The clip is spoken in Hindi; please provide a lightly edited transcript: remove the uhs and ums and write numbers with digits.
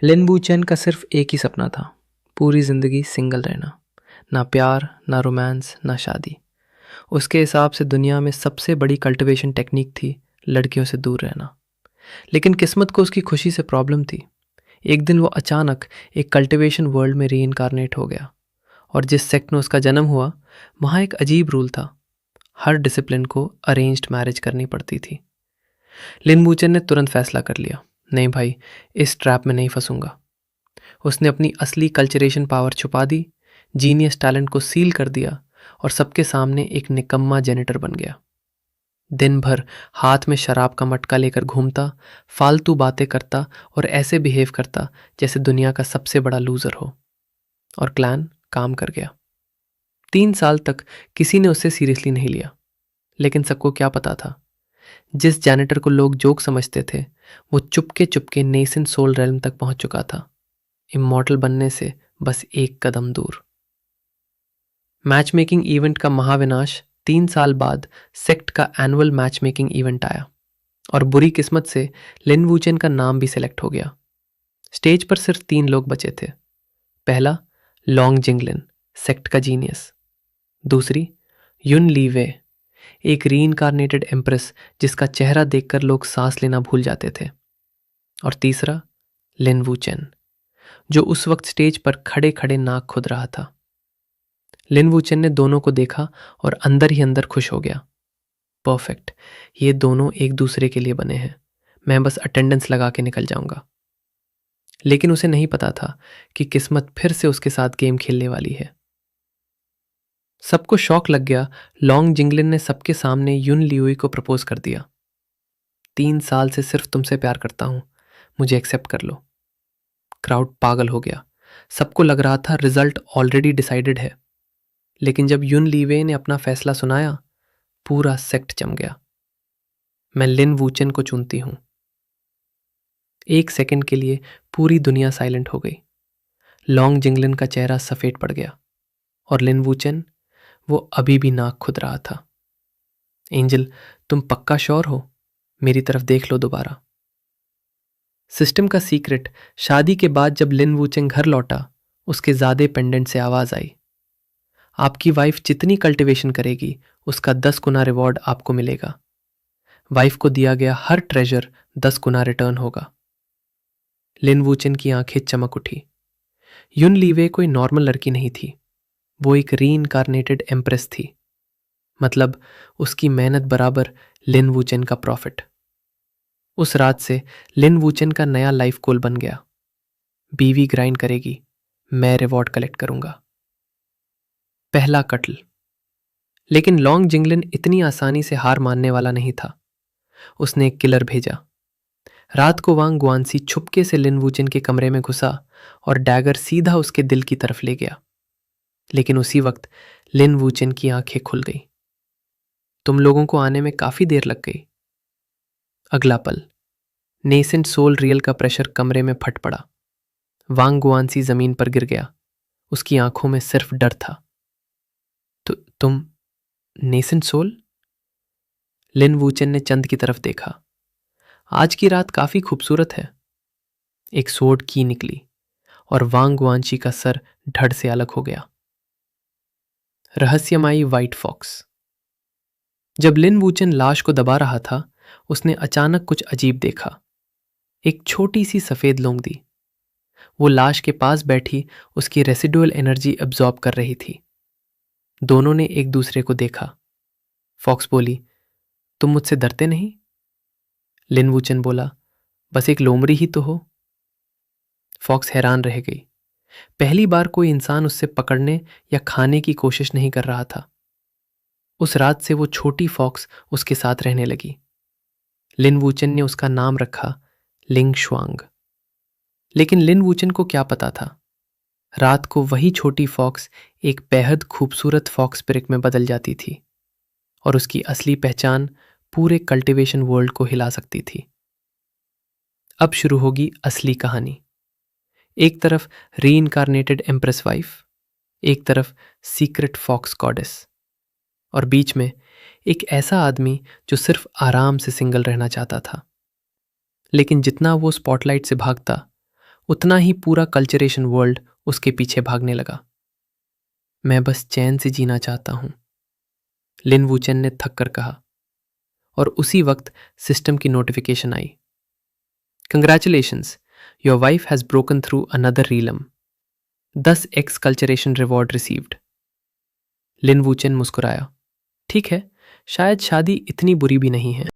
लिन वूचेन का सिर्फ एक ही सपना था, पूरी जिंदगी सिंगल रहना। ना प्यार, ना रोमांस, ना शादी। उसके हिसाब से दुनिया में सबसे बड़ी कल्टीवेशन टेक्निक थी लड़कियों से दूर रहना। लेकिन किस्मत को उसकी खुशी से प्रॉब्लम थी। एक दिन वो अचानक एक कल्टीवेशन वर्ल्ड में रीइंकारनेट हो गया, और जिस सेक्ट में उसका जन्म हुआ वहाँ एक अजीब रूल था। हर डिसिप्लिन को अरेंज्ड मैरिज करनी पड़ती थी। लिन वूचेन ने तुरंत फैसला कर लिया, नहीं भाई, इस ट्रैप में नहीं फंसूंगा। उसने अपनी असली कल्चरेशन पावर छुपा दी, जीनियस टैलेंट को सील कर दिया और सबके सामने एक निकम्मा जेनिटर बन गया। दिन भर हाथ में शराब का मटका लेकर घूमता, फालतू बातें करता और ऐसे बिहेव करता जैसे दुनिया का सबसे बड़ा लूजर हो। और प्लान काम कर गया। 3 साल तक किसी ने उसे सीरियसली नहीं लिया। लेकिन सबको क्या पता था, जिस जैनिटर को लोग जोक समझते थे वो Chupke Chupke nascent soul realm तक पहुंच चुका था, इमॉर्टल बनने से बस एक कदम दूर। मैच मेकिंग इवेंट का महाविनाश 3 साल बाद सेक्ट का एनुअल मैच मेकिंग इवेंट आया, और बुरी किस्मत से लिन वूचेन का नाम भी सिलेक्ट हो गया। स्टेज पर सिर्फ 3 लोग बचे थे। पहला, लॉन्ग जिंगलिन, सेक्ट का जीनियस। दूसरी, युन लीवे, एक रीइंकारनेटेड एम्प्रेस जिसका चेहरा देखकर लोग सांस लेना भूल जाते थे। और तीसरा, लिन वूचेन, जो उस वक्त स्टेज पर खड़े खड़े नाक खुद रहा था। लिन वूचेन ने दोनों को देखा और अंदर ही अंदर खुश हो गया। परफेक्ट, ये दोनों एक दूसरे के लिए बने हैं, मैं बस अटेंडेंस लगा के निकल जाऊंगा। लेकिन उसे नहीं पता था कि किस्मत फिर से उसके साथ गेम खेलने वाली है। सबको शौक लग गया। लॉन्ग जिंगलिन ने सबके सामने युन लियुई को प्रपोज कर दिया। 3 साल से सिर्फ तुमसे प्यार करता हूं, मुझे एक्सेप्ट कर लो। क्राउड पागल हो गया। सबको लग रहा था रिजल्ट ऑलरेडी डिसाइडेड है। लेकिन जब युन लीवे ने अपना फैसला सुनाया, पूरा सेक्ट जम गया। मैं लिन वूचेन को चुनती हूं। 1 सेकंड के लिए पूरी दुनिया साइलेंट हो गई। लॉन्ग जिंगलिन का चेहरा सफेद पड़ गया, और लिन वूचेन, वो अभी भी नाक खुद रहा था। एंजल, तुम पक्का श्योर हो? मेरी तरफ देख लो दोबारा। सिस्टम का सीक्रेट, शादी के बाद जब लिन वूचेन घर लौटा, उसके ज़्यादा पेंडेंट से आवाज आई, आपकी वाइफ जितनी कल्टीवेशन करेगी उसका 10 गुना रिवॉर्ड आपको मिलेगा। वाइफ को दिया गया हर ट्रेजर 10 गुना रिटर्न होगा। लिन वूचेन की आंखें चमक उठी। युन लीवे कोई नॉर्मल लड़की नहीं थी, वो एक रीइंकारनेटेड एम्प्रेस थी। मतलब उसकी मेहनत बराबर लिन वूचेन का प्रॉफिट। उस रात से लिन वूचेन का नया लाइफ गोल बन गया, बीवी ग्राइंड करेगी, मैं रिवॉर्ड कलेक्ट करूंगा। पहला कत्ल। लेकिन लॉन्ग जिंगलिन इतनी आसानी से हार मानने वाला नहीं था। उसने एक किलर भेजा। रात को वांग गुआनसी छुपके से लिन वूचेन के कमरे में घुसा और डैगर सीधा उसके दिल की तरफ ले गया। लेकिन उसी वक्त लिन वूचेन की आंखें खुल गई। तुम लोगों को आने में काफी देर लग गई। अगला पल, नेसेंट सोल रियल का प्रेशर कमरे में फट पड़ा। वांग गुआनसी जमीन पर गिर गया। उसकी आंखों में सिर्फ डर था। तुम नेसेंट सोल? लिन वूचेन ने चंद की तरफ देखा। आज की रात काफी खूबसूरत है। एक सोड की निकली और वांग गुआनशी का सर धड़ से अलग हो गया। रहस्यमयी व्हाइट फॉक्स। जब लिन वूचेन लाश को दबा रहा था, उसने अचानक कुछ अजीब देखा। एक छोटी सी सफेद लोंगदी, वो लाश के पास बैठी उसकी रेसिडुअल एनर्जी एब्जॉर्ब कर रही थी। दोनों ने एक दूसरे को देखा। फॉक्स बोली, तुम मुझसे डरते नहीं? लिन वूचेन बोला, बस एक लोमड़ी ही तो हो। फॉक्स हैरान रह गई। पहली बार कोई इंसान उससे पकड़ने या खाने की कोशिश नहीं कर रहा था। उस रात से वो छोटी फॉक्स उसके साथ रहने लगी। लिन वूचेन ने उसका नाम रखा लिंग शुआंग। लेकिन लिन वूचेन को क्या पता था, रात को वही छोटी फॉक्स एक बेहद खूबसूरत फॉक्स स्पिरिट में बदल जाती थी, और उसकी असली पहचान पूरे कल्टीवेशन वर्ल्ड को हिला सकती थी। अब शुरू होगी असली कहानी। एक तरफ रीइंकारनेटेड एम्प्रेस वाइफ, एक तरफ सीक्रेट फॉक्स गॉडेस, और बीच में एक ऐसा आदमी जो सिर्फ आराम से सिंगल रहना चाहता था। लेकिन जितना वो स्पॉटलाइट से भागता, उतना ही पूरा कल्चरेशन वर्ल्ड उसके पीछे भागने लगा। मैं बस चैन से जीना चाहता हूं, लिन वूचेन ने थक कर कहा। और उसी वक्त सिस्टम की नोटिफिकेशन आई। Congratulations, your wife has broken through another realm. 10x cultivation reward received. Lin Wuchen मुस्कुराया। ठीक है, शायद शादी इतनी बुरी भी नहीं है।